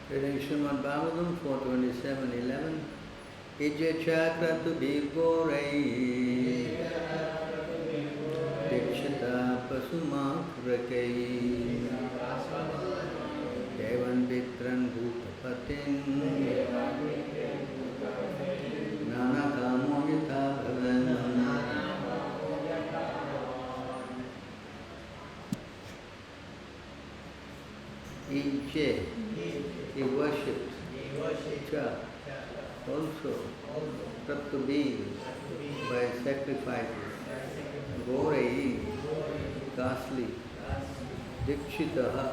Reading Srimad Bhagavatam 427:11. Ijya chakratu dirgorei dikshita pasumakrakai devan vitran bhutapatin nana kamo yatha bhavan. Ijya, he worshipped. Cha, also, to be by sacrifices. Gorei, ghastly. Dikshitaha,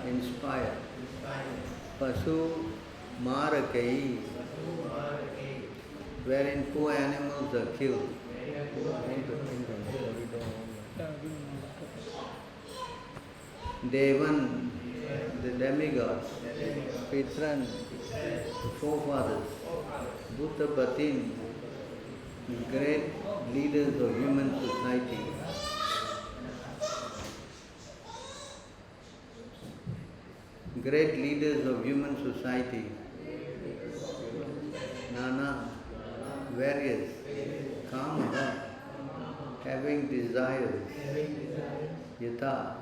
inspired. Pasu marakai, wherein poor animals are killed. Devan, the demigods, Pitran, the forefathers, Bhutapatin, the great leaders of human society. Great leaders of human society. Nana, various, kama, having desires. Yatha,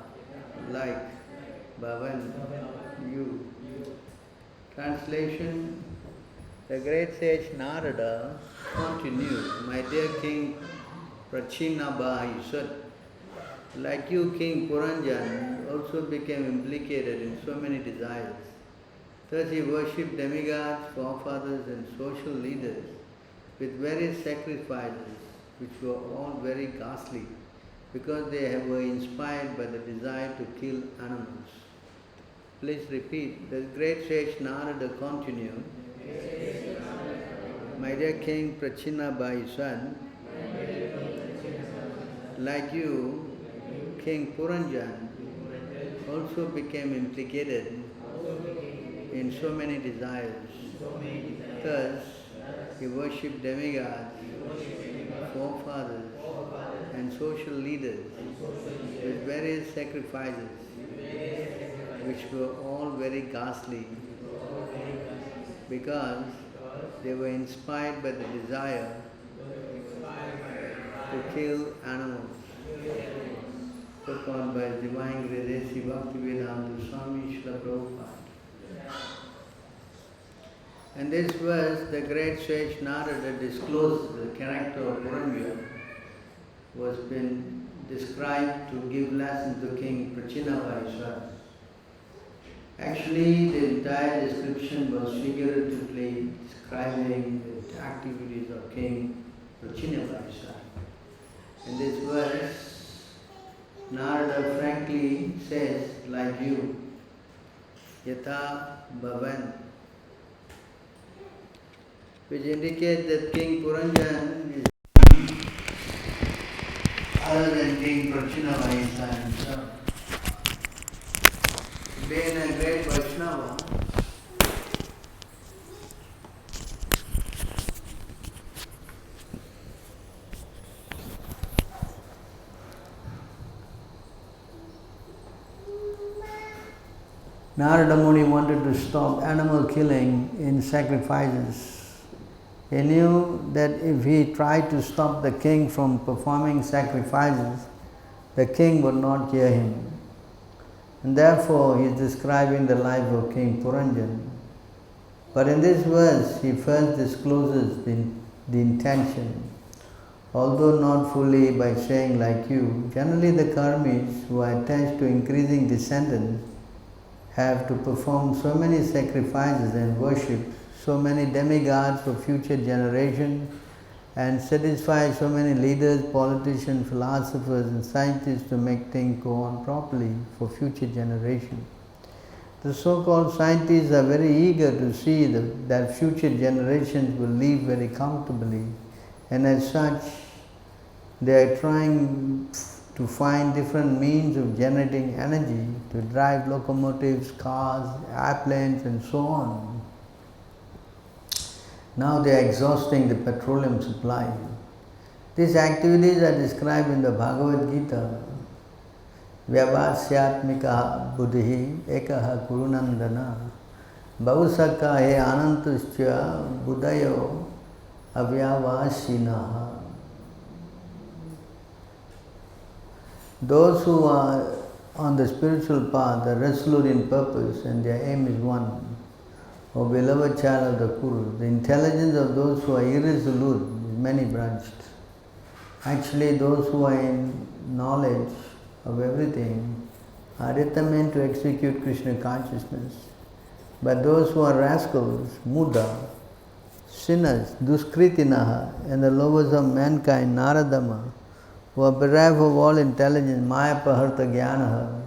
like, bhavan, you. Translation: the great sage Narada continued, my dear King Prachinabha, he said, like you, King Puranjan also became implicated in so many desires. Thus he worshipped demigods, forefathers and social leaders with various sacrifices, which were all very ghastly, because they were inspired by the desire to kill animals. Please repeat. The great sage Narada continued, my dear King Prachinabha, son, like you, King Puranjan also became implicated in so many desires. Thus, he worshipped demigods, forefathers, and social leaders with various sacrifices, which were all very ghastly, because they were inspired by the desire to kill animals. So called by Divine Gradesi Bhaktivedanta Swami Srila Prabhupada. And this verse, the great sage Narada disclosed the character of Puranjan, was been described to give lesson to King Prachinabha. Actually, the entire description was figuratively describing the activities of King Prachinabha. In this verse, Narada frankly says, like you, Yatha Bhavan, which indicates that King Puranjan is other than King Prachinabha himself. Being a great Vaishnava, Narada Muni wanted to stop animal killing in sacrifices. He knew that if he tried to stop the king from performing sacrifices, the king would not hear him. And therefore he is describing the life of King Puranjan. But in this verse, he first discloses the intention, although not fully by saying like you. Generally the karmis who are attached to increasing descendants have to perform so many sacrifices and worship so many demigods for future generations and satisfy so many leaders, politicians, philosophers and scientists to make things go on properly for future generations. The so-called scientists are very eager to see that future generations will live very comfortably, and as such they are trying to find different means of generating energy to drive locomotives, cars, airplanes and so on. Now they are exhausting the petroleum supply. These activities are described in the Bhagavad Gita. Vyavasyatmika buddhi ekaha kurunandana Bhavusaka he anantuscha budayo avyavasinaha. Those who are on the spiritual path are resolute in purpose and their aim is one. O beloved child of the Kuru, the intelligence of those who are irresolute is many branched. Actually, those who are in knowledge of everything are determined to execute Krishna consciousness. But those who are rascals, muda, sinners, duskritinaha, and the lovers of mankind, naradama, who are bereft of all intelligence, maya paharta jnanaha,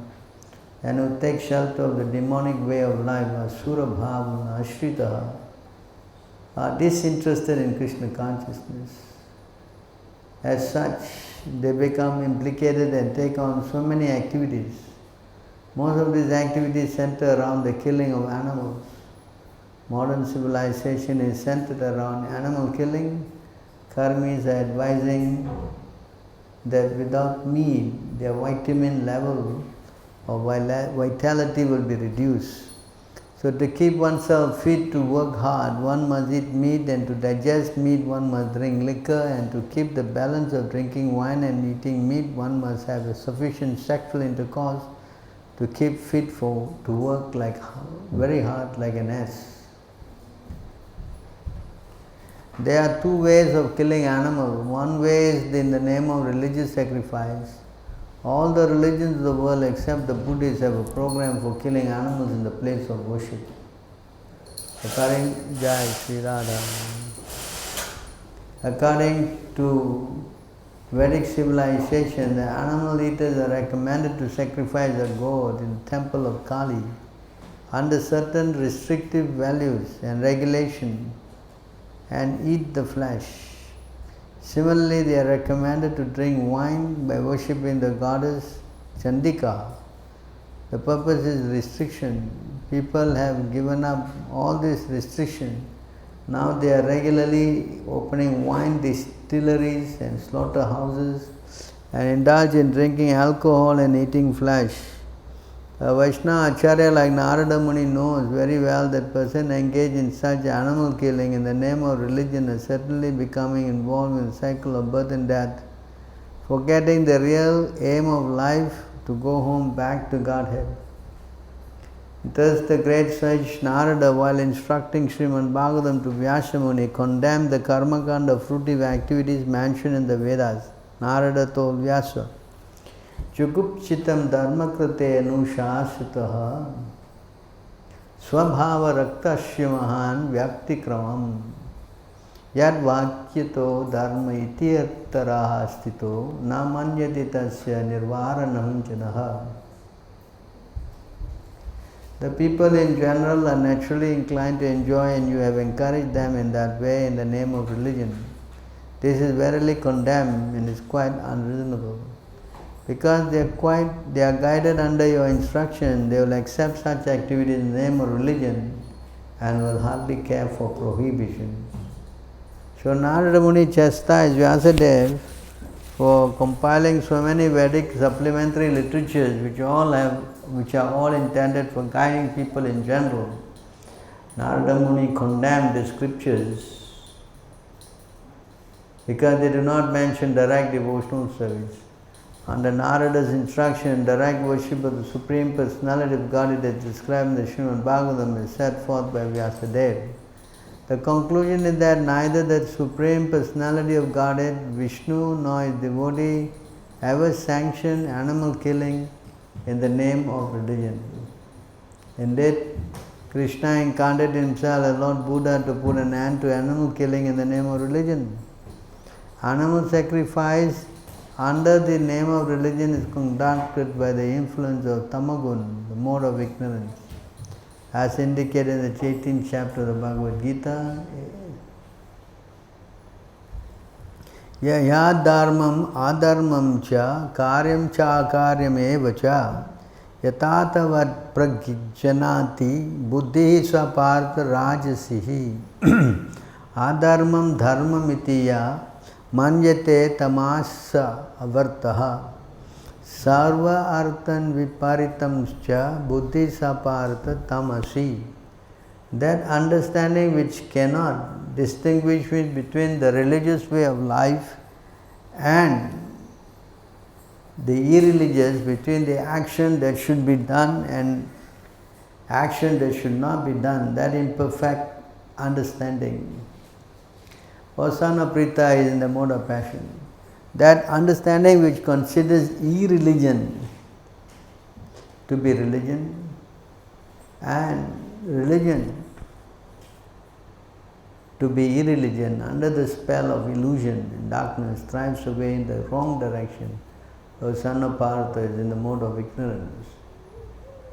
and who take shelter of the demonic way of life, asura bhavana, ashritaha, are disinterested in Krishna consciousness. As such, they become implicated and take on so many activities. Most of these activities center around the killing of animals. Modern civilization is centered around animal killing. Karmis are advising that without meat, their vitamin level of vitality will be reduced. So to keep oneself fit to work hard, one must eat meat, and to digest meat, one must drink liquor, and to keep the balance of drinking wine and eating meat, one must have a sufficient sexual intercourse to keep fit to work very hard like an ass. There are two ways of killing animals. One way is in the name of religious sacrifice. All the religions of the world except the Buddhists have a program for killing animals in the place of worship. According to Vedic civilization, the animal eaters are recommended to sacrifice a goat in the temple of Kali under certain restrictive values and regulation and eat the flesh. Similarly, they are recommended to drink wine by worshipping the goddess Chandika. The purpose is restriction. People have given up all this restriction. Now they are regularly opening wine distilleries and slaughterhouses and indulge in drinking alcohol and eating flesh. A Vaishnava Acharya like Narada Muni knows very well that person engaged in such animal killing in the name of religion is certainly becoming involved in the cycle of birth and death, forgetting the real aim of life to go home back to Godhead. Thus the great sage Narada, while instructing Srimad Bhagavatam to Vyasa Muni, condemned the karmakanda of fruitive activities mentioned in the Vedas. Narada told Vyasa, Chugupchitam dharmakrate anushasitaha swabhava raktasya mahan vyaktikramam yad vakyato dharma itiyartaraha stito na manyati tasya nirvaranam janaha. The people in general are naturally inclined to enjoy, and you have encouraged them in that way in the name of religion. This is verily condemned and is quite unreasonable. Because they are guided under your instruction, they will accept such activities in the name of religion and will hardly care for prohibition. So Narada Muni chastised Vyasadeva for compiling so many Vedic supplementary literatures which are all intended for guiding people in general. Narada Muni condemned the scriptures because they do not mention direct devotional service. Under Narada's instruction, direct worship of the Supreme Personality of Godhead as described in the Srimad Bhagavatam is set forth by Vyasadeva. The conclusion is that neither the Supreme Personality of Godhead, Vishnu, nor his devotee ever sanctioned animal killing in the name of religion. Indeed, Krishna incarnated himself as Lord Buddha to put an end to animal killing in the name of religion. Animal sacrifice under the name of religion is conducted by the influence of tamagun, the mode of ignorance, as indicated in the 18th chapter of the Bhagavad Gita. Yad dharmam adharmam cha karyam cha akaryam eva cha yatatavat prajjanati buddhi sapartha rajasihi adharmam dharmam itiya manyate tamasa avartaha sarva arthan viparitam cha buddhi sapartha tamasi. That understanding which cannot distinguish between the religious way of life and the irreligious, between the action that should be done and action that should not be done, that imperfect understanding. Vasana Prita is in the mode of passion. That understanding which considers irreligion to be religion and religion to be irreligion, under the spell of illusion and darkness, drives away in the wrong direction. Vasana Partha is in the mode of ignorance.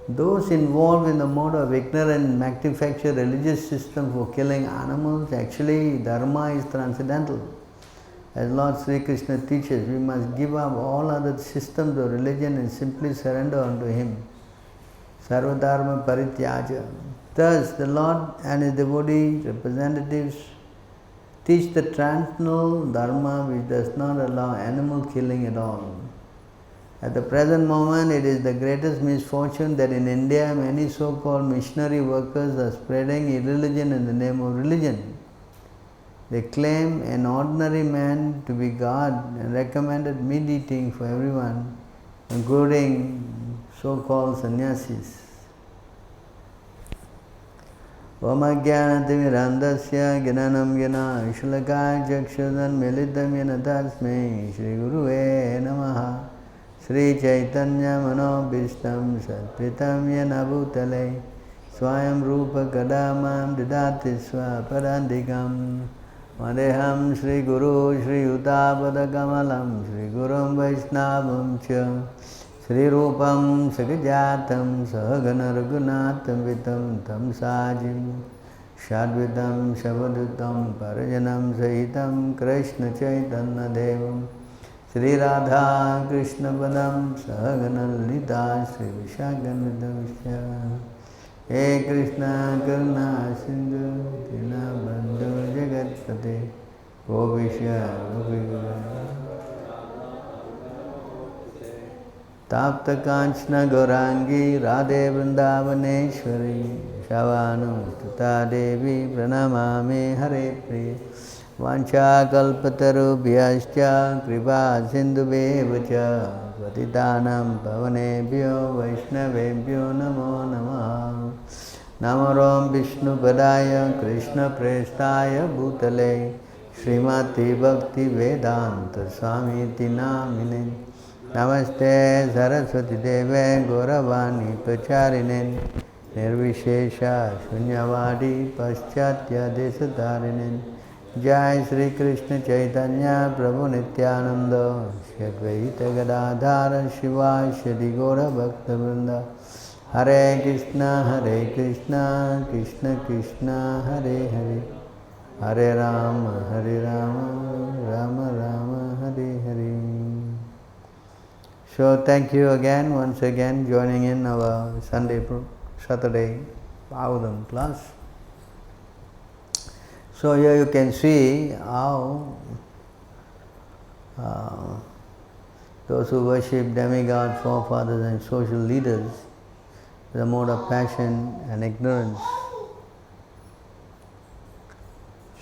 Those involved in the mode of ignorance manufacture religious system for killing animals. Actually, dharma is transcendental. As Lord Sri Krishna teaches, we must give up all other systems of religion and simply surrender unto Him. Sarvadharma parityaja. Thus, the Lord and His devotee representatives teach the transcendental dharma which does not allow animal killing at all. At the present moment, it is the greatest misfortune that in India many so-called missionary workers are spreading irreligion in the name of religion. They claim an ordinary man to be God and recommended meat eating for everyone, including so-called sannyasis. Vamagyanatimirandasya gyananam gyana ishlakaya chakshudan militam yana tasmai Shri Guruve namaha Sri Chaitanya Manobhishtam Satpitam Yena Bhutale Swayam Rupa Kadamam Didati Swaparandikam Madeham Shri Guru Shri Uttapada Kamalam Shri Gurum Vaishnavam Cha Shri Rupam Sagajatam Sahagana Raghunatam Vitam Tam Sajim Shadvitam Shavadhutam Parajanam Sahitam Krishna Chaitanya Devam Shri Radha Krishna Padam Sahagana Lita Shri Vishakanavisya He Krishna Karuna Sindhu Dina Bandhu Jagatpate Gopishya Gopikara Tapta Kanchana Gaurangi Radhe Vrindavaneshwari Shavanu Tata Devi Pranamami Hare Priya Vancha kalpatarubhyascha kripa sindhubheva patitanam pavanebhyo vaishnavebhyo namo namaha Namaram Vishnu Padaya Krishna Prestaya Bhutale Srimati Bhakti Vedanta Swamiti Namine Namaste Saraswati Deve Gauravani Pacharinen Nirvishesha Shunyavadi Paschatya Desatarinen Jai Sri Krishna Chaitanya Prabhu Nityananda Shri Advaita Gadadhara Shiva Shri Gaura Bhakta Vrinda Hare Krishna Krishna Krishna Hare Hare Hare Rama Rama Rama Hare Hare. So thank you again, once again, joining in our Saturday Bhagavatam class. So here you can see how those who worship demigods, forefathers and social leaders, the mode of passion and ignorance.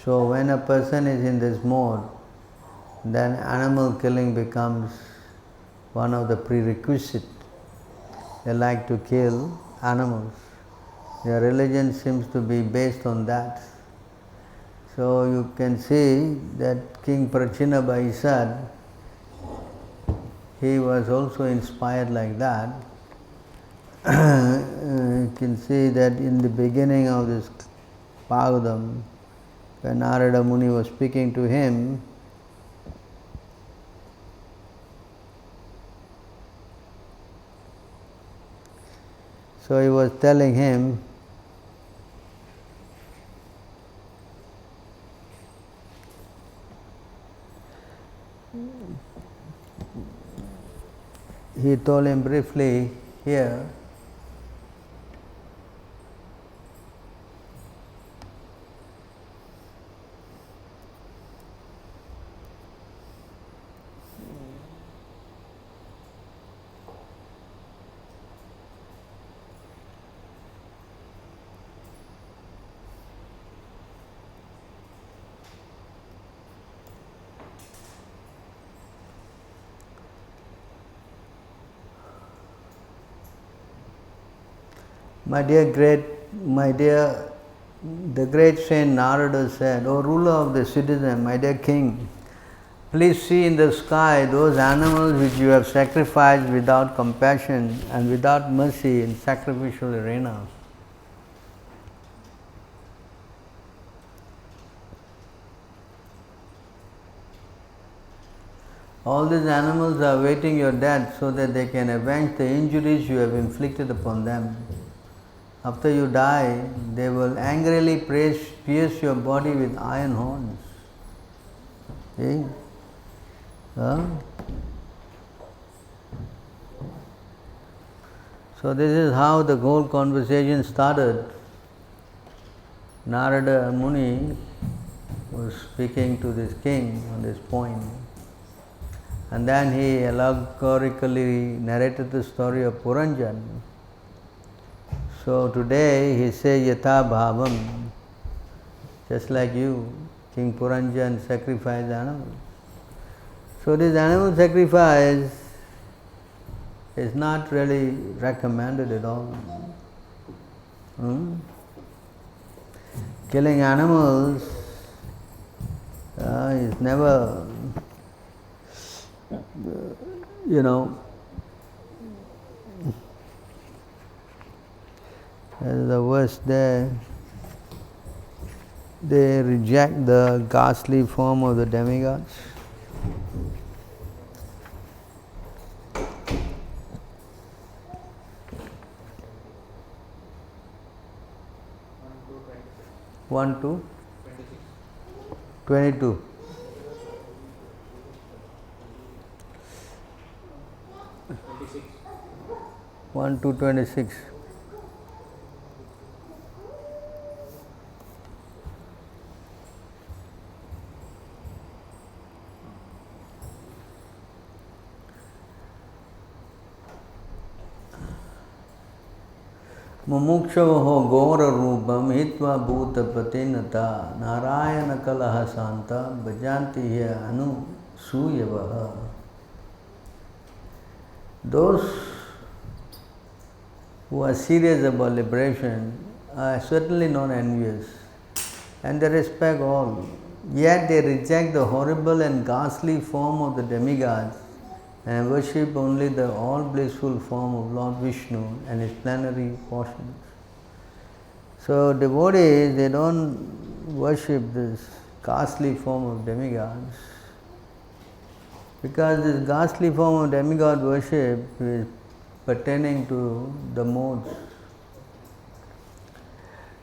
So when a person is in this mode, then animal killing becomes one of the prerequisites. They like to kill animals. Their religion seems to be based on that. So you can see that King Prachinabhaisad, he was also inspired like that. You can see that in the beginning of this Bhagavatam, when Narada Muni was speaking to him, so he was telling him, he told him briefly here, the great saint Narada said, "O ruler of the citizen, my dear king, please see in the sky those animals which you have sacrificed without compassion and without mercy in sacrificial arenas." All these animals are awaiting your death so that they can avenge the injuries you have inflicted upon them. After you die, they will angrily pierce your body with iron horns. See? Huh? So this is how the whole conversation started. Narada Muni was speaking to this king on this point. And then he allegorically narrated the story of Puranjan. So today he says Yatha Bhavam, just like you, King Puranjan sacrificed animals. So this animal sacrifice is not really recommended at all. Killing animals is never, the worst there. They reject the ghastly form of the demigods. One to 22. 1 to 26. Mumukshavaho gora rupam hitva bhuta patinata narayana kalaha santa bhajanti hiya anu suyavaha. Those who are serious about liberation are certainly not envious, and they respect all. Yet they reject the horrible and ghastly form of the demigods and worship only the all-blissful form of Lord Vishnu and his plenary portions. So devotees, they don't worship this ghastly form of demigods, because this ghastly form of demigod worship is pertaining to the modes.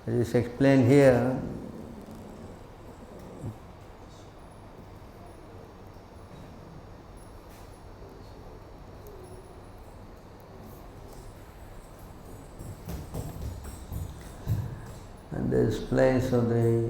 It is explained here. And this place of the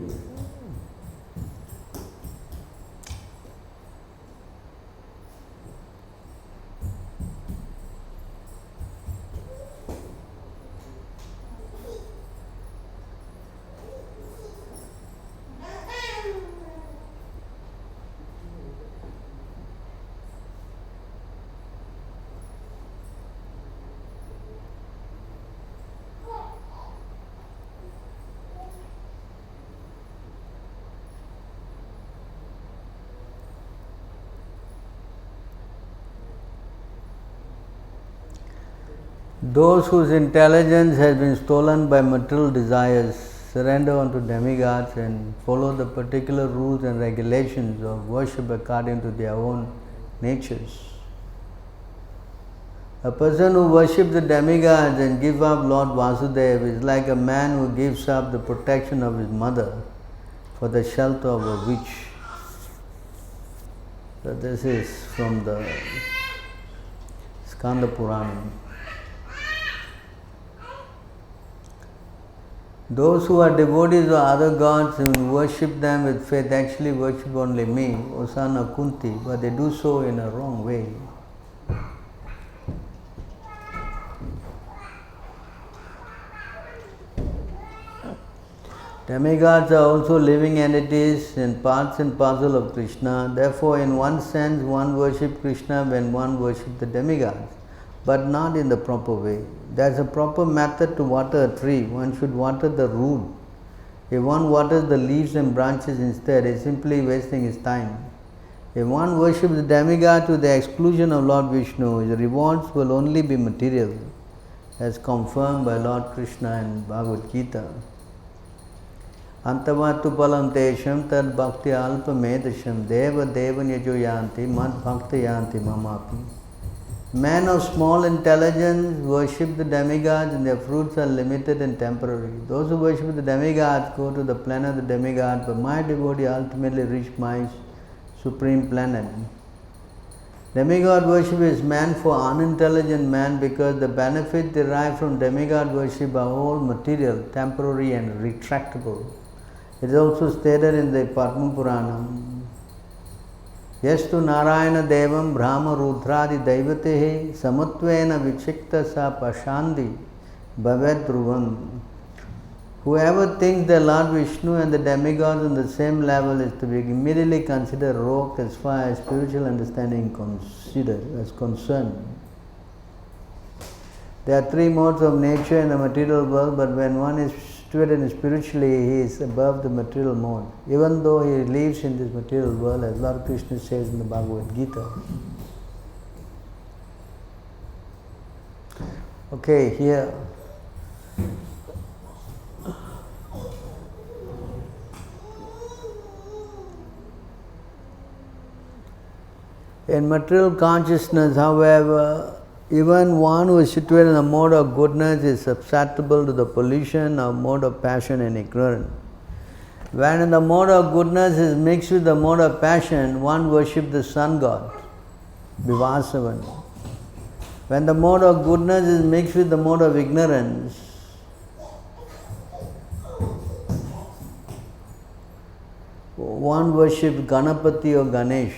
those whose intelligence has been stolen by material desires surrender unto demigods and follow the particular rules and regulations of worship according to their own natures. A person who worships the demigods and gives up Lord Vasudeva is like a man who gives up the protection of his mother for the shelter of a witch. So this is from the Skanda Purana. Those who are devotees of other gods and worship them with faith actually worship only me, Osana Kunti, but they do so in a wrong way. Demigods are also living entities and parts and parcel of Krishna. Therefore, in one sense, one worships Krishna when one worships the demigods. but not in the proper way. There's a proper method to water a tree. One should water the root. If one waters the leaves and branches instead, is simply wasting his time. If one worships the demigod to the exclusion of Lord Vishnu, his rewards will only be material, as confirmed by Lord Krishna in Bhagavad Gita. Antavatu palam tesham tad bhakti alpa medasham deva deva nyajo yanti mad bhakti yanti mamapi. Men of small intelligence worship the demigods and their fruits are limited and temporary. Those who worship the demigods go to the planet of the demigod, but my devotee ultimately reach my supreme planet. Demigod worship is meant for unintelligent man because the benefits derived from demigod worship are all material, temporary and retractable. It is also stated in the Padma Purana. Yastu Narayana Devam Brahma Rudradi Daivatehe Samutvena Vichikta Sa Pashandi Bhavet Dhruvam. Whoever thinks the Lord Vishnu and the demigods on the same level is to be immediately considered rogue as far as spiritual understanding is concerned. There are three modes of nature in the material world, but when one is situated spiritually, he is above the material mode, even though he lives in this material world, as Lord Krishna says in the Bhagavad Gita. Okay, here. In material consciousness, however, even one who is situated in the mode of goodness is susceptible to the pollution of mode of passion and ignorance. When in the mode of goodness is mixed with the mode of passion, one worships the sun god, Vivasavan. When the mode of goodness is mixed with the mode of ignorance, one worships Ganapati or Ganesh.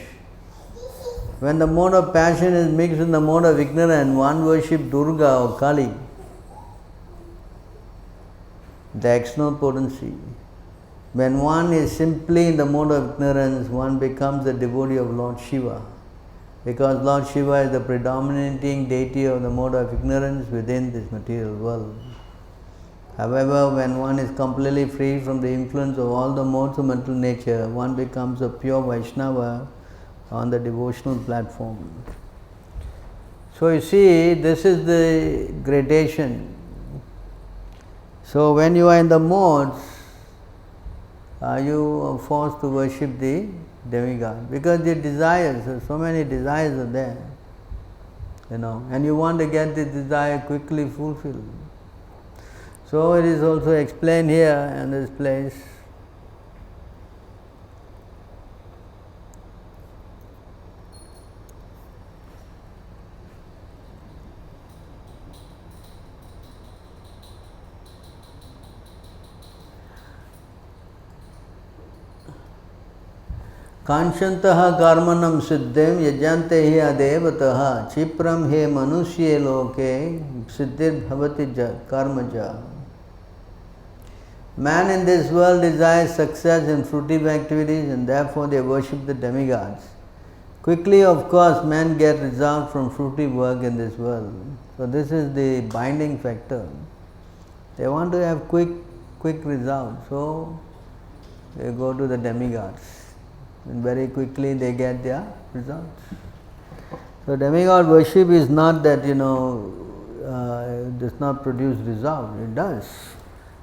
When the mode of passion is mixed with the mode of ignorance, one worships Durga or Kali, the external potency. When one is simply in the mode of ignorance, one becomes the devotee of Lord Shiva, because Lord Shiva is the predominating deity of the mode of ignorance within this material world. However, when one is completely free from the influence of all the modes of mental nature, one becomes a pure Vaishnava on the devotional platform. So you see, this is the gradation. So when you are in the modes, you are forced to worship the demigod, because the desires, so many desires are there, and you want to get the desire quickly fulfilled. So it is also explained here in this place. Kanshantah karmanam siddhim yajante hi adevatah chipram he manusye loke siddhir bhavati karmaja. Man in this world desires success in fruitive activities and therefore they worship the demigods. Quickly, of course, men get results from fruitive work in this world. So this is the binding factor. They want to have quick results, so they go to the demigods. And very quickly they get their results. So demigod worship is not that, it does not produce results, it does.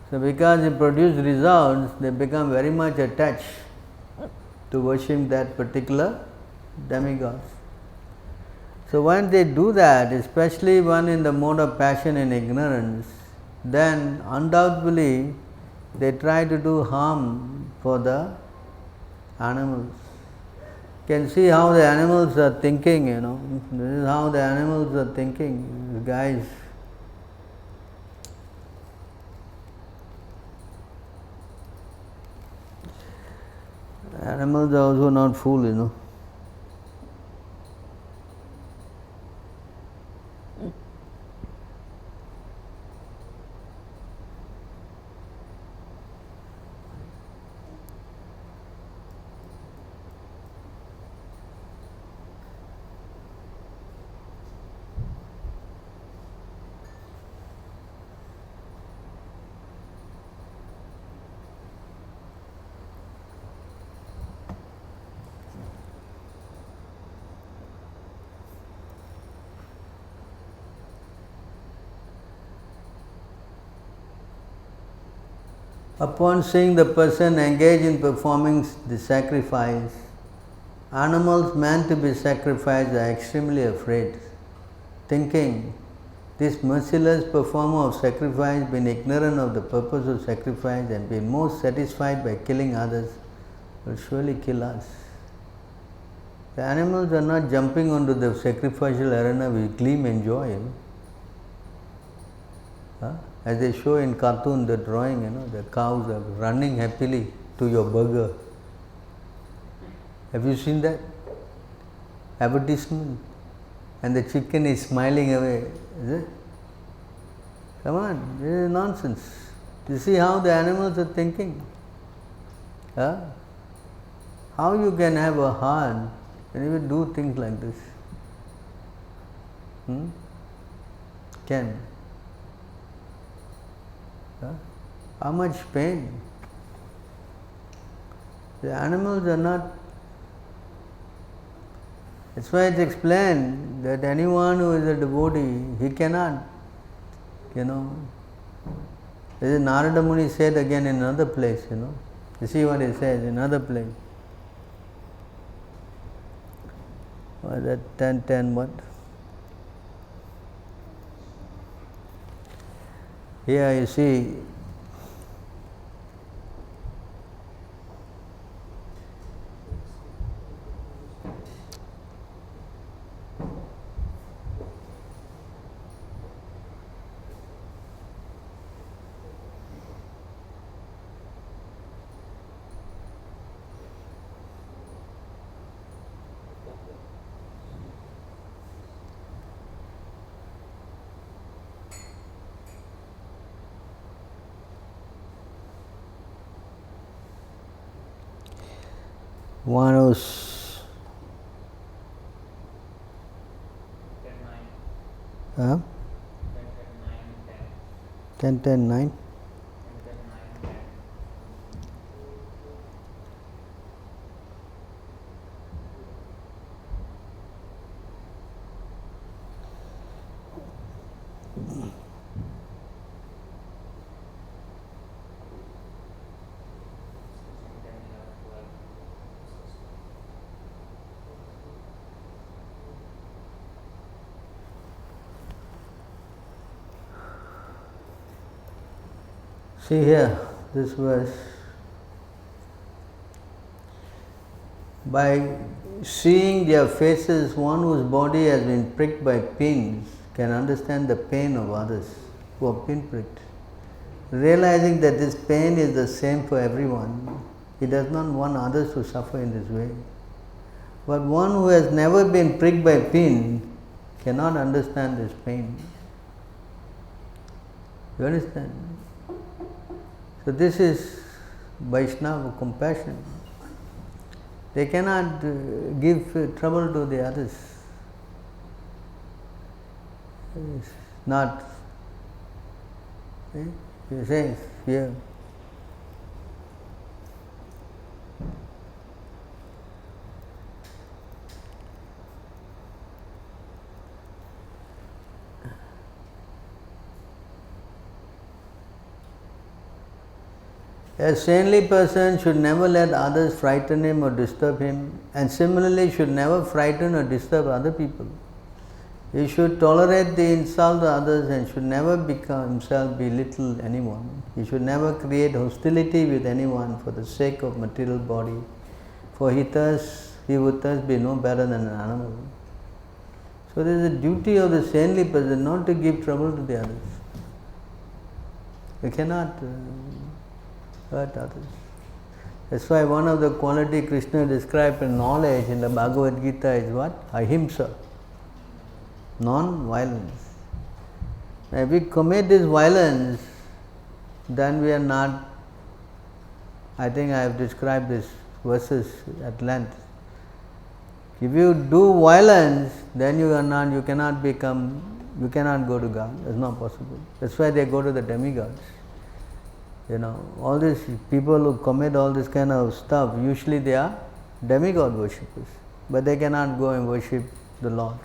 So because it produces results, they become very much attached to worshiping that particular demigod. So when they do that, especially one in the mode of passion and ignorance, then undoubtedly they try to do harm for the animals. You can see how the animals are thinking, This is how the animals are thinking, the guys. Animals are also not fools, Upon seeing the person engage in performing the sacrifice, animals meant to be sacrificed are extremely afraid, thinking, this merciless performer of sacrifice, being ignorant of the purpose of sacrifice and being most satisfied by killing others, will surely kill us. The animals are not jumping onto the sacrificial arena with gleam and joy. As they show in cartoon, the drawing, the cows are running happily to your burger. Have you seen that advertisement? And the chicken is smiling away. Is it? Come on, this is nonsense. You see how the animals are thinking? How you can have a heart and even do things like this? Can? How much pain? The animals are not. That's why it's explained that anyone who is a devotee, he cannot, As Narada Muni said again in another place, You see what he says in another place. What is that? 10:10 what? Here you see, one who's 10:10:9. See here, this verse. By seeing their faces, one whose body has been pricked by pins can understand the pain of others who are pinpricked. Realizing that this pain is the same for everyone, he does not want others to suffer in this way. But one who has never been pricked by pin cannot understand this pain. You understand? So this is Vaishnava compassion. They cannot give trouble to the others. It's not. You say here. A saintly person should never let others frighten him or disturb him, and similarly should never frighten or disturb other people. He should tolerate the insult of others and should never himself belittle anyone. He should never create hostility with anyone for the sake of material body, for he would thus be no better than an animal. So there is a duty of the saintly person not to give trouble to the others. They cannot hurt others. That's why one of the quality Krishna described in knowledge in the Bhagavad Gita is what? Ahimsa. Non-violence. If we commit this violence, then we are not, I think I have described this verses at length. If you do violence, then you cannot go to God. It's not possible. That's why they go to the demigods. All these people who commit all this kind of stuff, usually they are demigod worshippers, but they cannot go and worship the Lord.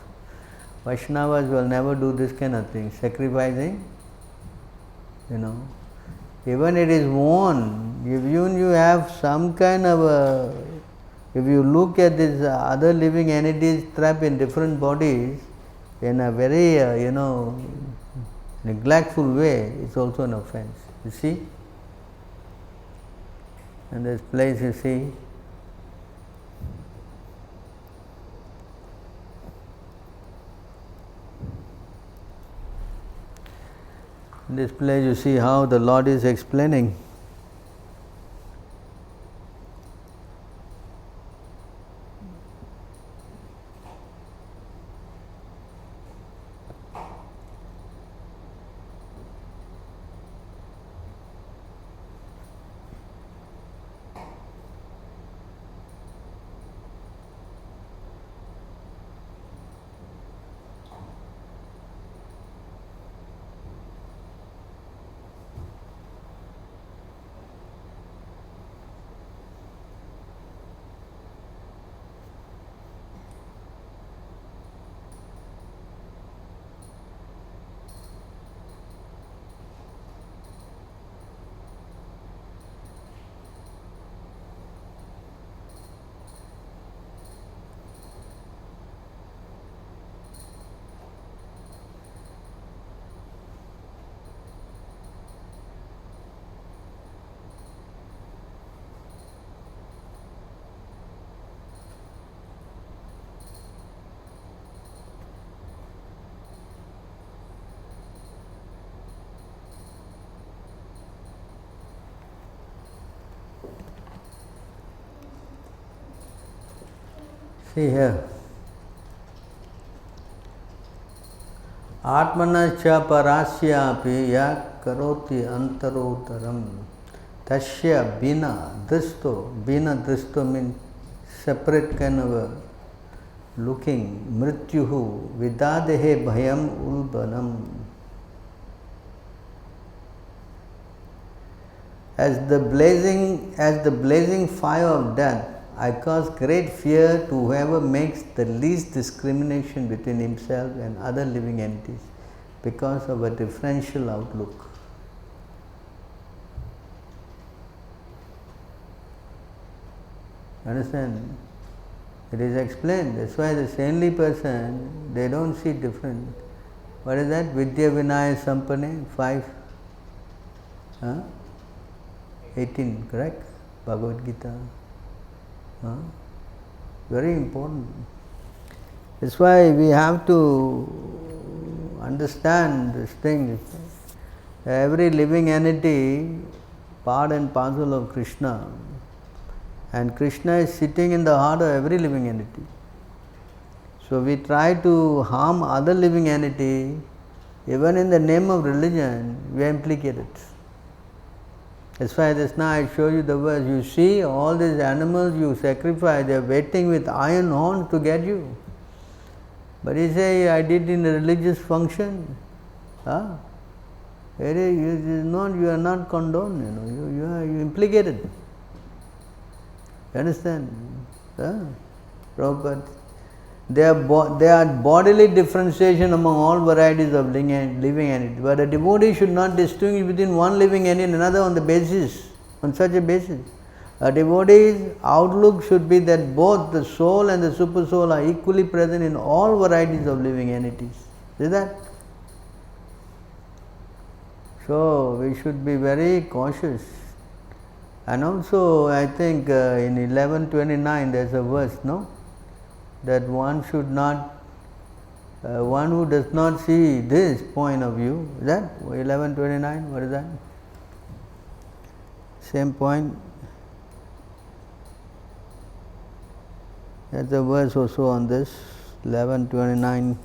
Vaishnavas will never do this kind of thing, sacrificing, Even it is worn, even you have some kind of a, if you look at these other living entities trapped in different bodies in a very, neglectful way, it's also an offense. You see? In this place, you see, in this place, you see how the Lord is explaining. See here. Atmanacha parasyapi ya karoti antarotaram tasya bina dristo means separate kind of a looking, mrityuhu vidadehe bhayam ulbanam. As the blazing fire of death, I cause great fear to whoever makes the least discrimination between himself and other living entities because of a differential outlook. Understand? It is explained. That's why the saintly person, they don't see different. What is that? Vidya Vinaya Sampane 5, 18, correct? Bhagavad Gita. Very important. That's why we have to understand this thing. Every living entity, part and parcel of Krishna. And Krishna is sitting in the heart of every living entity. So we try to harm other living entity, even in the name of religion, we are implicated. That's why just now I show you the verse. You see all these animals you sacrifice, they are waiting with iron horns to get you. But you say, I did in a religious function. You are not condoned, you are implicated. You understand? Prabhupada. There are bodily differentiation among all varieties of living entities, but a devotee should not distinguish between one living entity and another on such a basis. A devotee's outlook should be that both the soul and the super soul are equally present in all varieties of living entities. See that? So we should be very cautious. And also I think in 11:29 there is a verse, no? That one should not, one who does not see this point of view, is that 11:29? What is that? Same point. There's a verse also on this, 11:29.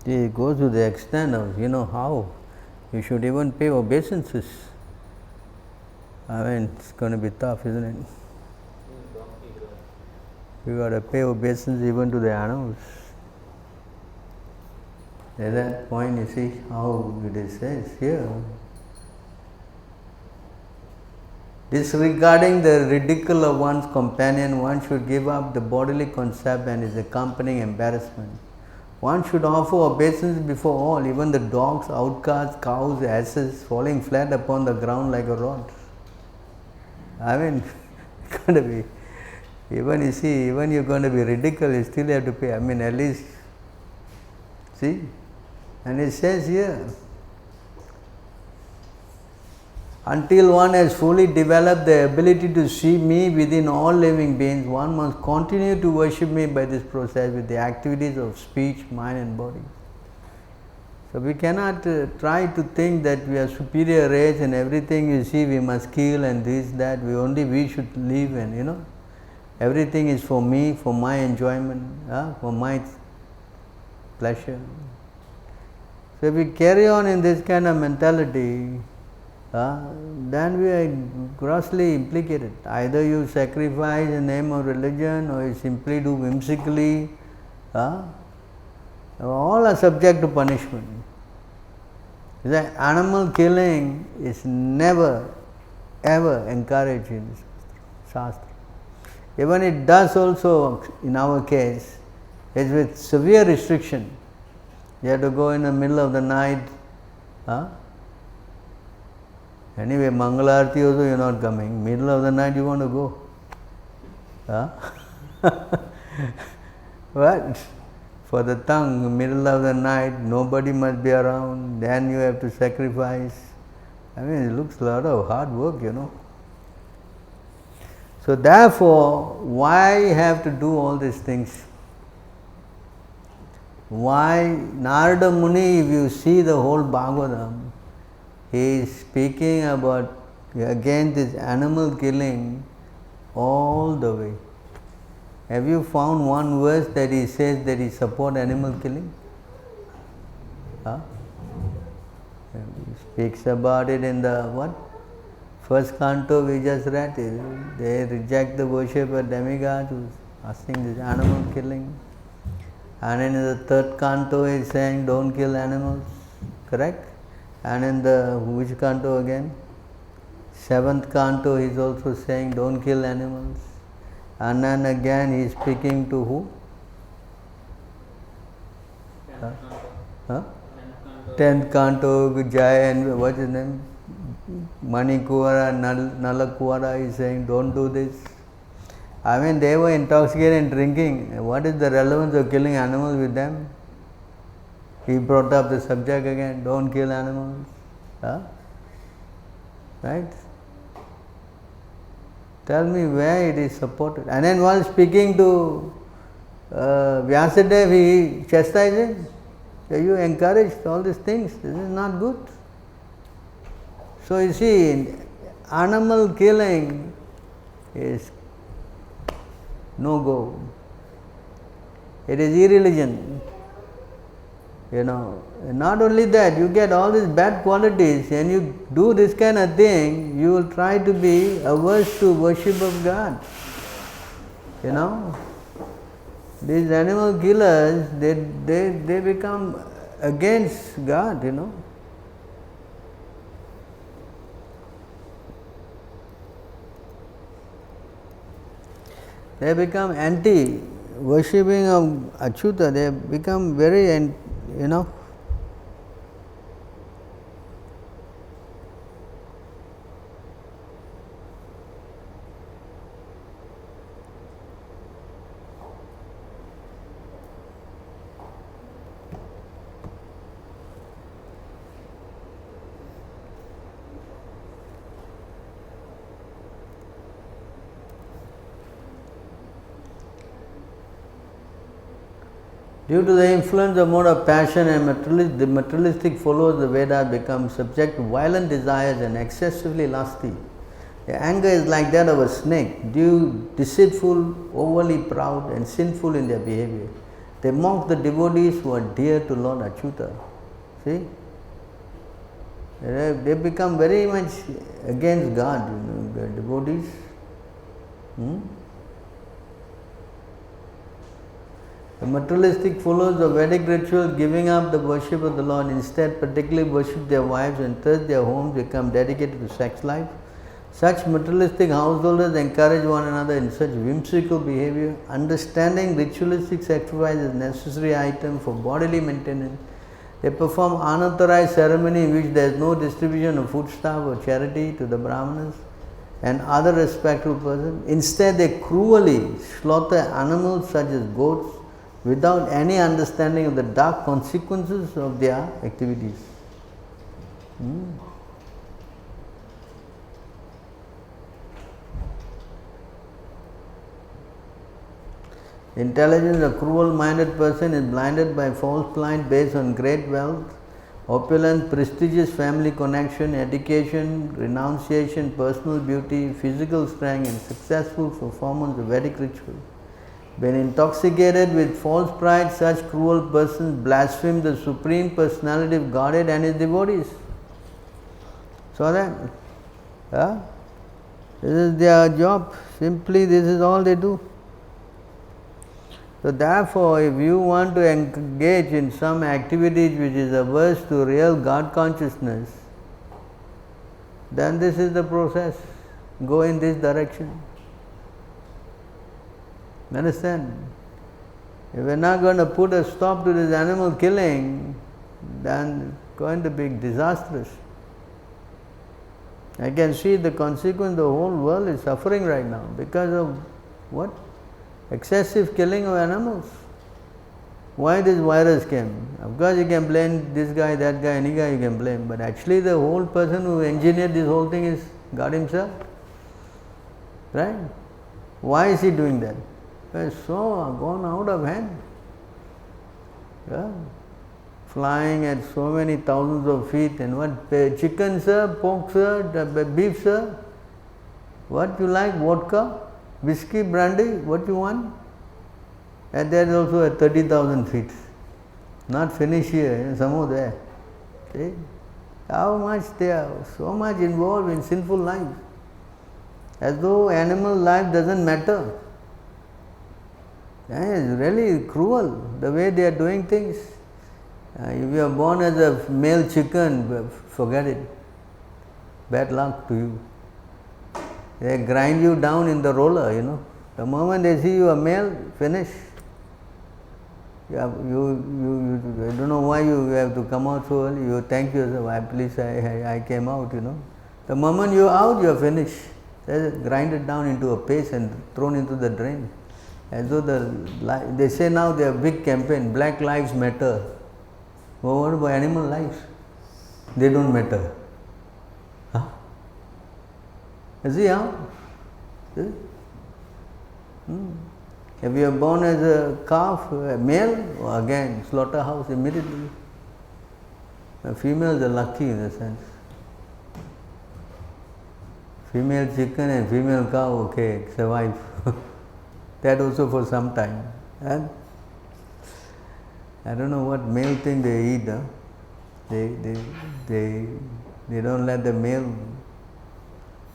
It goes to the extent of, how you should even pay obeisances. I mean, it's going to be tough, isn't it? You got to pay obeisance even to the animals. At that point, you see how it says here. Disregarding the ridicule of one's companion, one should give up the bodily concept and its accompanying embarrassment. One should offer obeisance before all, even the dogs, outcasts, cows, asses, falling flat upon the ground like a rod. I mean, it's going to be, even you see, even you're going to be ridiculed, you still have to pay. I mean, at least, see? And it says here, until one has fully developed the ability to see me within all living beings, one must continue to worship me by this process with the activities of speech, mind and body. So we cannot try to think that we are superior race and everything you see we must kill and this, that, we should live and everything is for me, for my enjoyment, for my pleasure. So if we carry on in this kind of mentality, then we are grossly implicated. Either you sacrifice in the name of religion or you simply do whimsically. All are subject to punishment. The animal killing is never ever encouraged in Shastra. Even it does also in our case, it's with severe restriction. You have to go in the middle of the night. Anyway, Mangalarti also you are not coming. Middle of the night you want to go. What? For the tongue, middle of the night, nobody must be around, then you have to sacrifice. I mean, it looks a lot of hard work, So therefore, why have to do all these things? Why Narada Muni, if you see the whole Bhagavatam, he is speaking about against this animal killing all the way. Have you found one verse that he says that he supports animal killing? He speaks about it in the what? First canto we just read it. They reject the worship of demigods who's asking this animal killing. And in the third canto he is saying don't kill animals, correct? And in the which canto again? Seventh canto he is also saying don't kill animals. And then again he is speaking to who? Tenth canto, Jaya and what's his name? Manikuara, Nalakuara is saying don't do this. I mean they were intoxicated and drinking. What is the relevance of killing animals with them? He brought up the subject again, don't kill animals. Right? Tell me where it is supported. And then while speaking to Vyasadeva, he chastised him. So you encouraged all these things. This is not good. So you see, animal killing is no go. It is irreligion. Not only that, you get all these bad qualities and you do this kind of thing, you will try to be averse to worship of God. These animal killers, they become against God, They become anti-worshipping of Achyuta, they become very, Due to the influence of mode of passion and the materialistic followers the Vedas become subject to violent desires and excessively lusty. The anger is like that of a snake, deceitful, overly proud and sinful in their behavior. They mock the devotees who are dear to Lord Achyuta. See? They become very much against God, the devotees. The materialistic followers of Vedic ritual, giving up the worship of the Lord, instead particularly worship their wives, and thus their homes become dedicated to sex life. Such materialistic householders encourage one another in such whimsical behavior. Understanding ritualistic sacrifice as necessary item for bodily maintenance, they perform unauthorized ceremony in which there is no distribution of foodstuff or charity to the Brahmanas and other respectful persons. Instead, they cruelly slaughter animals such as goats without any understanding of the dark consequences of their activities. Intelligent, a cruel-minded person is blinded by false blind based on great wealth, opulence, prestigious family connection, education, renunciation, personal beauty, physical strength, and successful performance of Vedic ritual. When intoxicated with false pride, such cruel persons blaspheme the Supreme Personality of Godhead and His devotees. So that, this is their job. Simply, this is all they do. So therefore, if you want to engage in some activities which is averse to real God consciousness, then this is the process. Go in this direction. Understand? If we are not going to put a stop to this animal killing, then it's going to be disastrous. I can see the consequence. The whole world is suffering right now because of what? Excessive killing of animals. Why this virus came? Of course you can blame this guy, that guy, any guy you can blame, but actually the whole person who engineered this whole thing is God Himself. Right? Why is He doing that? It's so gone out of hand. Yeah. Flying at so many thousands of feet, and what? Chicken sir, pork sir, beef sir, what you like, vodka? Whiskey, brandy, what you want? And there is also at 30,000 feet. Not finished here, some more there. See? How much they are, so much involved in sinful life. As though animal life doesn't matter. It's really cruel the way they are doing things. If you are born as a male chicken, forget it. Bad luck to you. They grind you down in the roller, The moment they see you a male, finish. You I don't know why you have to come out so early. You thank yourself, I came out, The moment you are out, you are finished. They grinded down into a paste and thrown into the drain. As though they say now they have big campaign, Black Lives Matter. Well, what about animal lives? They don't matter. See how? See? If you are born as a calf, a male, again, slaughterhouse immediately. Females are lucky in a sense. Female chicken and female cow, okay, survive. That also for some time. And I don't know what male thing they eat. They don't let the male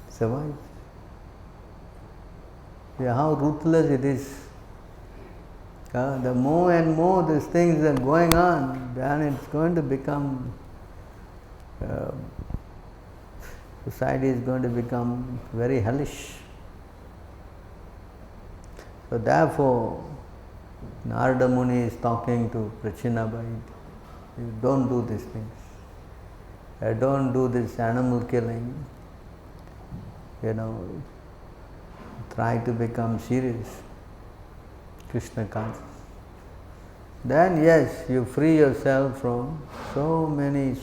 survive. See how ruthless it is. The more and more these things are going on, then it's going to become, society is going to become very hellish. So therefore, Narada Muni is talking to Prachinabai, you don't do these things. Don't do this animal killing. Try to become serious, Krishna conscious. Then yes, you free yourself from so many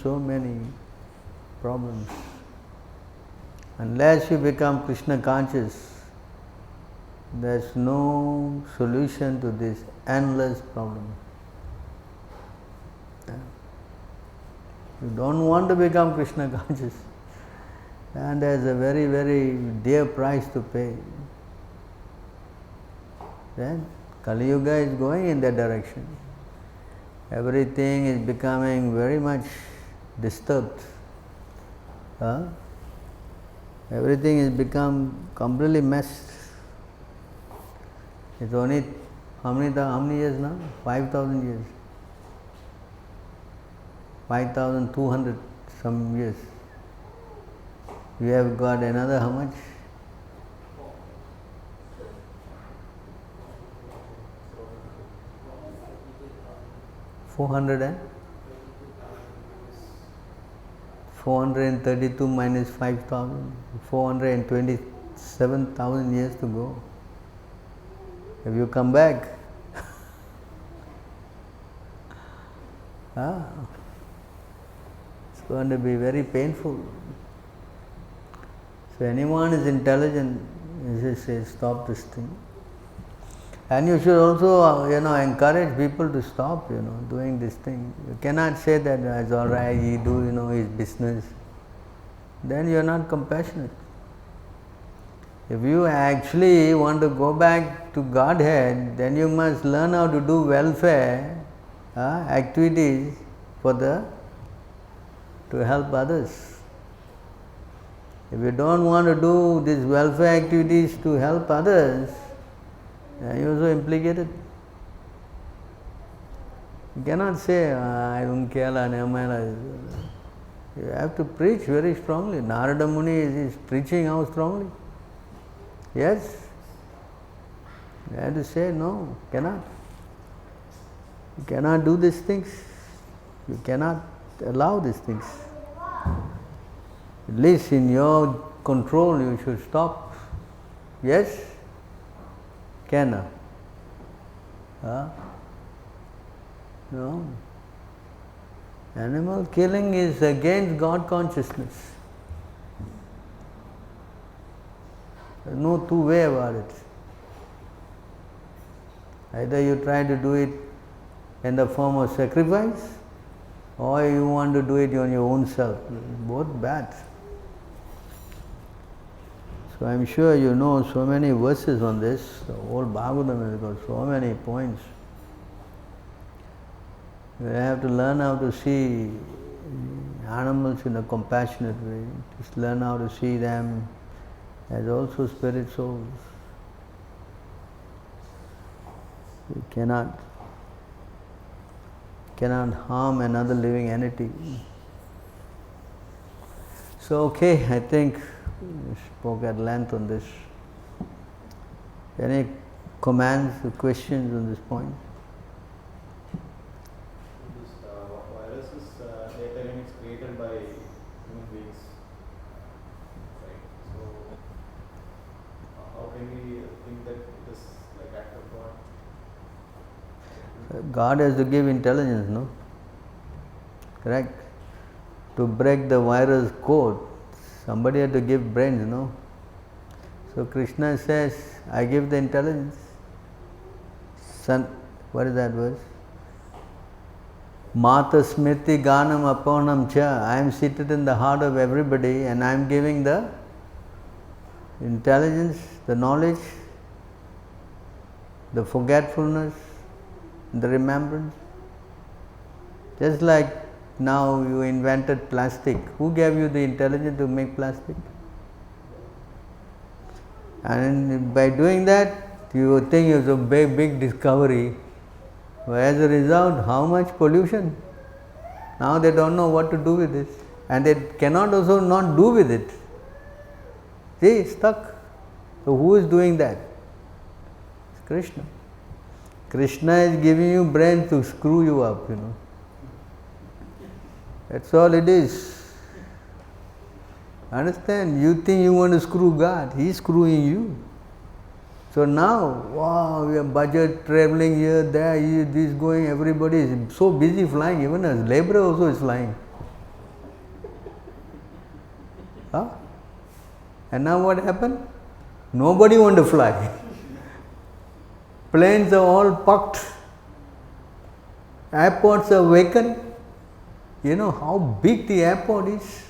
problems. Unless you become Krishna conscious, there is no solution to this endless problem. You don't want to become Krishna conscious, and there is a very, very dear price to pay. Then Kali Yuga is going in that direction. Everything is becoming very much disturbed. Everything has become completely messed. It's only How many years now? 5,000 years. 5,200 some years. We have got another how much? 432 minus 5,000, 427,000 years to go. Have you come back? It's going to be very painful. So anyone is intelligent, you should say, stop this thing. And you should also, encourage people to stop, doing this thing. You cannot say that it's all right, he do, his business. Then you are not compassionate. If you actually want to go back to Godhead, then you must learn how to do welfare activities to help others. If you don't want to do these welfare activities to help others, you also implicated. You cannot say, I don't care, never mind. You have to preach very strongly. Narada Muni is preaching how strongly? Yes? You have to say, no, cannot. You cannot do these things. You cannot allow these things. At least in your control you should stop. Yes? Cannot. No. Animal killing is against God consciousness. There's no two way about it. Either you try to do it in the form of sacrifice, or you want to do it on your own self. Both bad. So I am sure you know so many verses on this. The whole Bhagavatam has got so many points. You have to learn how to see animals in a compassionate way. Just learn how to see them as also spirit souls. You cannot harm another living entity. So okay, I think we spoke at length on this. Any comments or questions on this point? This virus is data is created by human beings, right? So how can we think that it is like act of God? God has to give intelligence, no? Correct? To break the virus code, somebody had to give brains, no? So Krishna says, I give the intelligence. What is that verse? Mata smriti ganam aponam cha. I am seated in the heart of everybody and I am giving the intelligence, the knowledge, the forgetfulness, the remembrance. Just like now you invented plastic. Who gave you the intelligence to make plastic? And by doing that, you think it's a big discovery. But as a result, how much pollution? Now they don't know what to do with it. And they cannot also not do with it. See, stuck. So who is doing that? It's Krishna. Krishna is giving you brain to screw you up, That's all it is. Understand? You think you want to screw God, He is screwing you. So now, wow, we have budget traveling here, there, this going, everybody is so busy flying, even a laborer also is flying. And now what happened? Nobody want to fly. Planes are all parked. Airports are vacant. You know how big the airport is?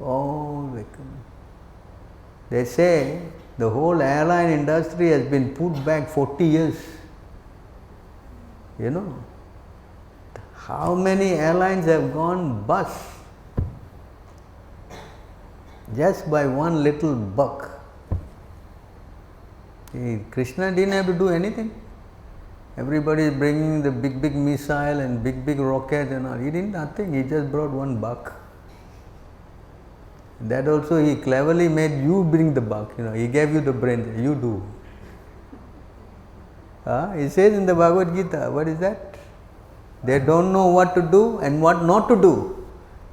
All vacant. They say the whole airline industry has been put back 40 years. How many airlines have gone bust just by one little buck? Krishna didn't have to do anything. Everybody is bringing the big missile and big rocket and all. He did nothing. He just brought one buck. That also he cleverly made you bring the buck. He gave you the brain. You do. He says in the Bhagavad Gita, what is that? They don't know what to do and what not to do.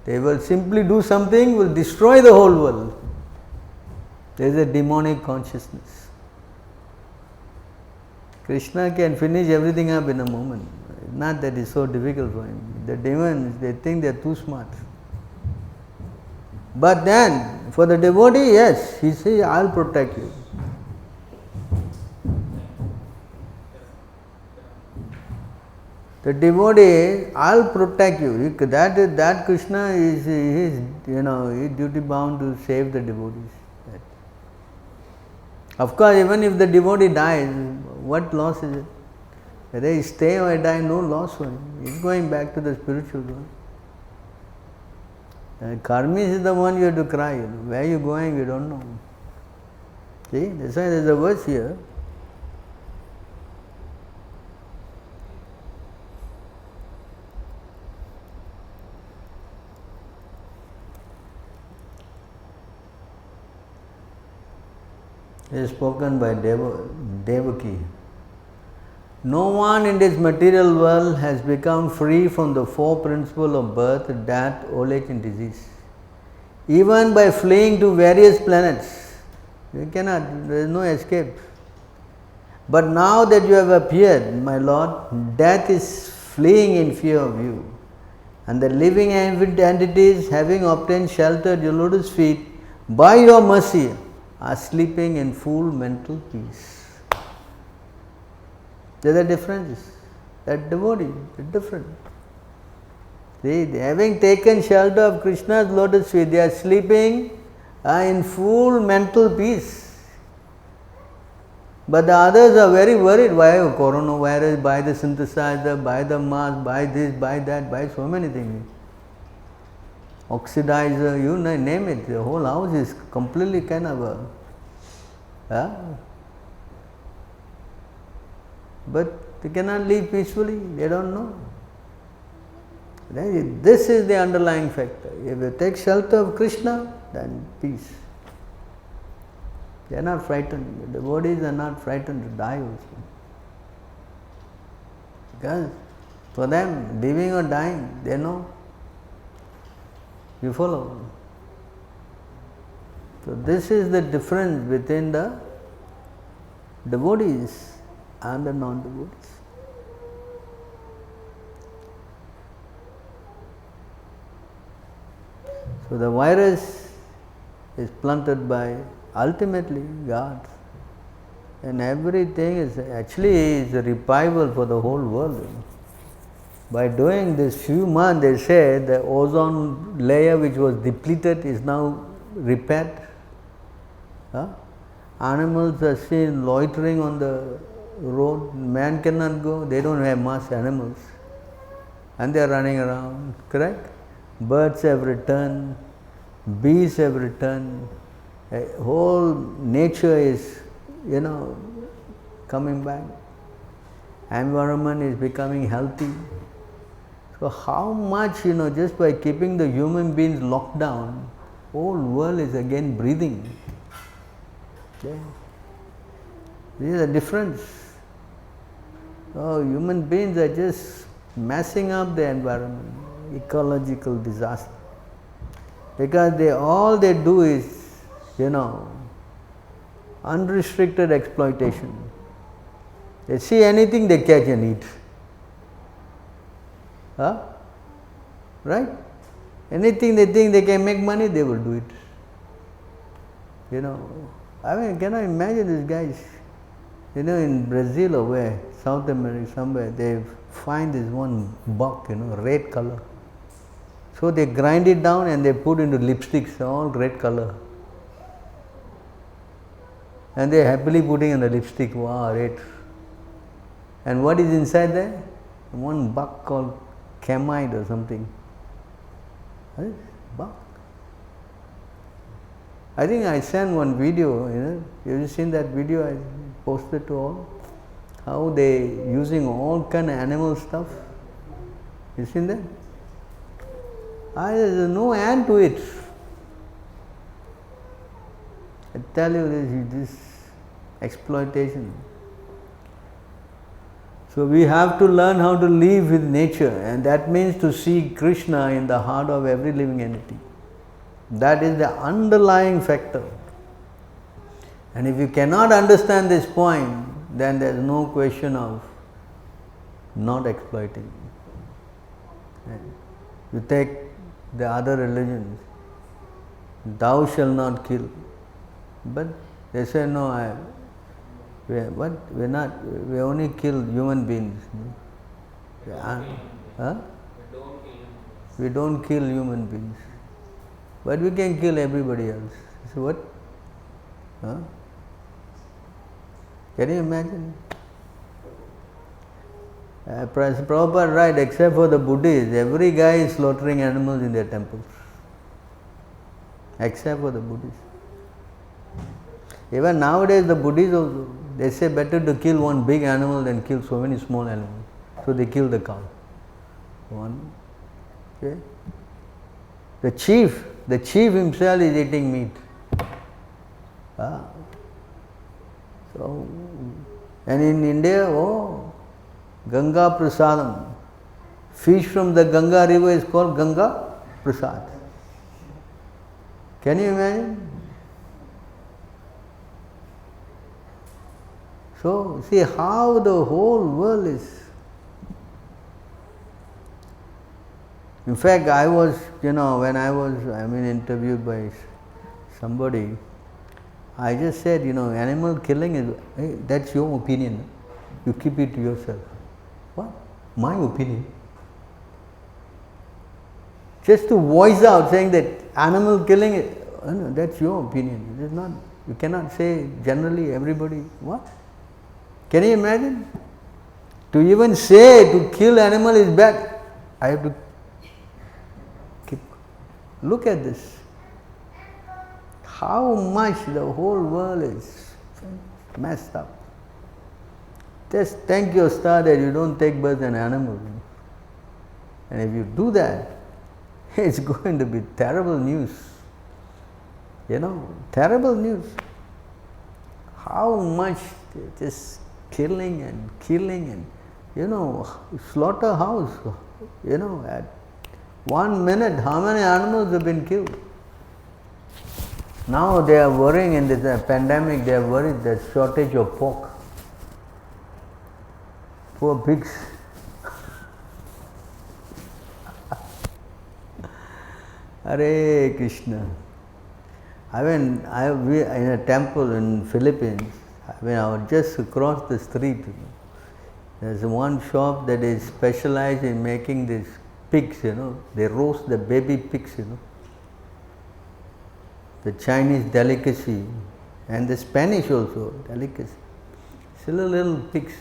They will simply do something, will destroy the whole world. There is a demonic consciousness. Krishna can finish everything up in a moment. Not that it's so difficult for him. The demons, they think they are too smart. But then, for the devotee, yes, he says, I'll protect you. The devotee, I'll protect you. That Krishna is duty bound to save the devotees. Of course, even if the devotee dies, what loss is it? Whether he stay or die, no loss for him. He is going back to the spiritual world. Karmis is the one you have to cry. Where you going, we don't know. See, that's why there is a verse here. It is spoken by Devaki. No one in this material world has become free from the four principles of birth, death, old age and disease. Even by fleeing to various planets, you cannot, there is no escape. But now that you have appeared, my Lord, death is fleeing in fear of you. And the living entities, having obtained shelter at your lotus feet, by your mercy, are sleeping in full mental peace. There are differences. That devotee is different. See, having taken shelter of Krishna's lotus feet, they are sleeping in full mental peace. But the others are very worried. Why coronavirus, buy the synthesizer, buy the mask, buy this, buy that, buy so many things. Oxidizer, you name it. The whole house is completely kind of but they cannot live peacefully. They don't know. This is the underlying factor. If you take shelter of Krishna, then peace. They are not frightened. The devotees are not frightened to die also. Because for them, living or dying, they know. You follow? So this is the difference between the devotees and the non-devotees. So the virus is planted by ultimately God, and everything is actually a revival for the whole world. By doing this few months, they say the ozone layer which was depleted is now repaired. Animals are seen loitering on the road. Man cannot go. They don't have mass animals, and they are running around. Correct? Birds have returned. Bees have returned. Whole nature is, coming back. Environment is becoming healthy. So how much, just by keeping the human beings locked down, whole world is again breathing. Yeah. This is the difference. So human beings are just messing up the environment, ecological disaster. Because all they do is, unrestricted exploitation. They see anything they catch and eat. Right? Anything they think they can make money, they will do it. Can I imagine these guys? In Brazil or where, South America, somewhere, they find this one buck, red color. So they grind it down and they put into lipsticks, all red color. And they are happily putting in the lipstick, wow, red. And what is inside there? One buck called camide or something. Buck. I think I sent one video, have you seen that video I posted to all? how they using all kind of animal stuff. You seen that? There's no end to it. I tell you this exploitation. So we have to learn how to live with nature, and that means to see Krishna in the heart of every living entity. That is the underlying factor. And if you cannot understand this point, then there is no question of not exploiting. You take the other religions, thou shalt not kill. But they say, no, we only kill human beings. We don't kill human beings. But we can kill everybody else. So what? Can you imagine? Prabhupada right, except for the Buddhists, every guy is slaughtering animals in their temples. Except for the Buddhists. Even nowadays the Buddhists also, they say better to kill one big animal than kill so many small animals. So they kill the cow. One. Okay. The chief himself is eating meat. So, and in India, Ganga Prasadam. Fish from the Ganga river is called Ganga Prasad. Can you imagine? So, see how the whole world is. In fact, I was, when I was, interviewed by somebody, I just said, animal killing is, hey, that's your opinion. You keep it to yourself. What? My opinion? Just to voice out saying that animal killing is, no, that's your opinion. It is not, you cannot say generally everybody, what? Can you imagine? To even say to kill animal is bad, I have to look at this. How much the whole world is messed up. Just thank your star that you don't take birth an animal. And if you do that, it's going to be terrible news. Terrible news. How much just killing and slaughterhouse, at 1 minute how many animals have been killed. Now they are worrying in this pandemic, they are worried there's shortage of pork. Poor pigs. Hare Krishna. In a temple in Philippines, I was just across the street. There's one shop that is specialized in making these pigs, they roast the baby pigs, the Chinese delicacy and the Spanish also delicacy. Little pigs,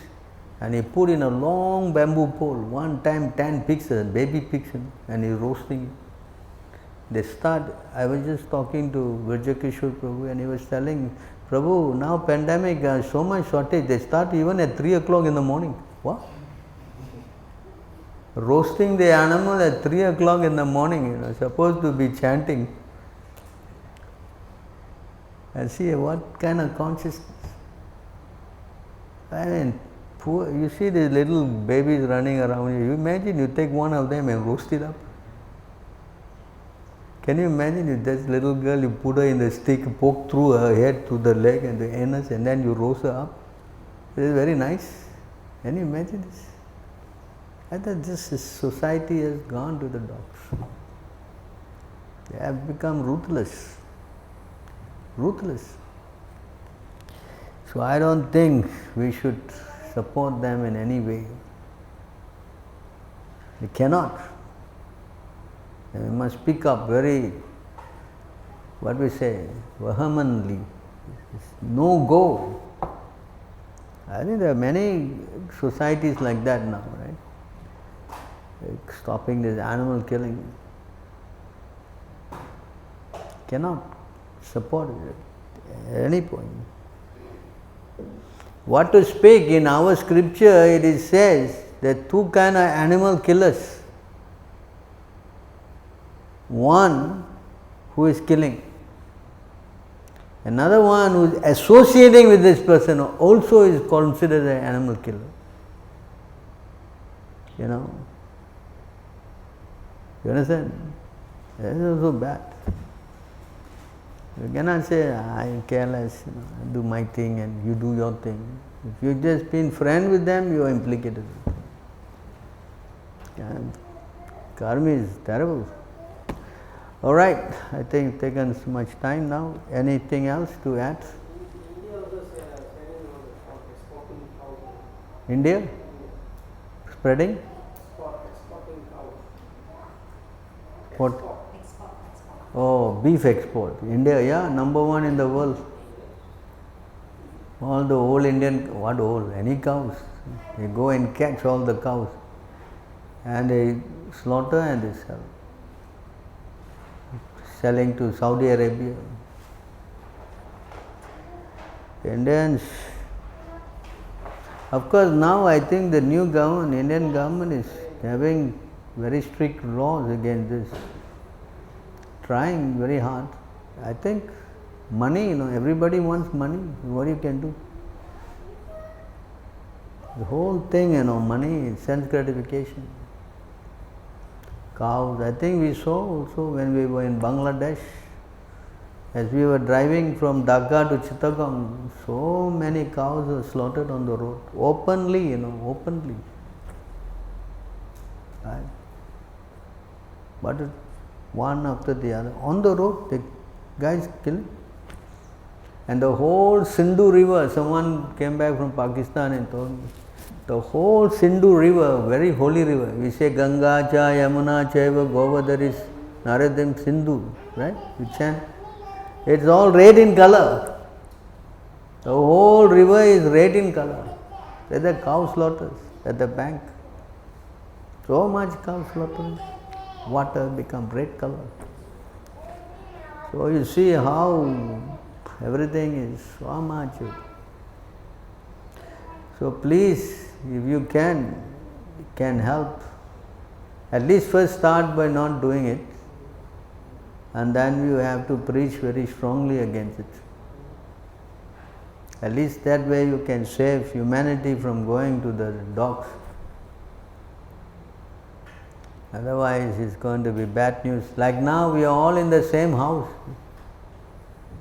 and he put in a long bamboo pole, one time 10 pigs, baby pigs, and he's roasting it. I was just talking to Virjakishore Prabhu, and he was telling, Prabhu, now pandemic, so much shortage, they start even at 3 o'clock in the morning. What? Roasting the animal at 3 o'clock in the morning, supposed to be chanting. And see what kind of consciousness. Poor, you see these little babies running around you. You imagine you take one of them and roast it up. Can you imagine if this little girl, you put her in the stick, poke through her head, through the leg and the anus, and then you roast her up? It is very nice. Can you imagine this? I thought this society has gone to the dogs. They have become ruthless. Ruthless. So I don't think we should support them in any way. We cannot. And we must speak up very, vehemently. No go. I think there are many societies like that now, right? Like stopping this animal killing. Cannot support it at any point. What to speak, in our scripture it is says that two kind of animal killers. One who is killing, another one who is associating with this person also is considered an animal killer. You know. You understand? That is also bad. You cannot say, I am careless, I do my thing and you do your thing. If you just been friend with them, you are implicated. And karma is terrible. All right, I think taken so much time now. Anything else to add? India? Spreading? What? Oh, beef export. India, yeah, number one in the world. All the old Indian, what old? Any cows. They go and catch all the cows and they slaughter and they sell. Selling to Saudi Arabia. Indians, of course now I think the new government, Indian government is having very strict laws against this. Trying very hard. I think money, everybody wants money. What you can do? The whole thing, money, sense gratification. Cows. I think we saw also when we were in Bangladesh, as we were driving from Dhaka to Chittagong, so many cows were slaughtered on the road, openly, openly. Right? But one after the other. On the road, the guys killing. And the whole Sindhu river, someone came back from Pakistan and told me, the whole Sindhu river, very holy river, we say Ganga cha Yamuna chaiva Govadaris Naradam Sindhu, right? We chant. It's all red in color. The whole river is red in color. There are cow slaughters at the bank. So much cow slaughters. Water become red color. So you see how everything is so much. So please, if you can help. At least first start by not doing it, and then you have to preach very strongly against it. At least that way you can save humanity from going to the dogs. Otherwise, it's going to be bad news. Like now, we are all in the same house.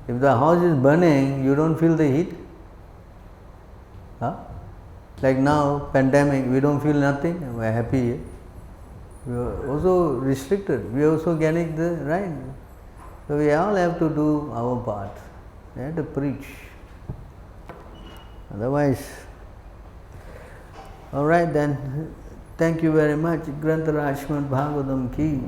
If the house is burning, you don't feel the heat. Huh? Like now, pandemic, we don't feel nothing. We are happy. We are also restricted. We are also getting the right. So we all have to do our part. We have to preach. Otherwise, all right then. Thank you very much. Grantaraj Srimad Bhagavatam ki.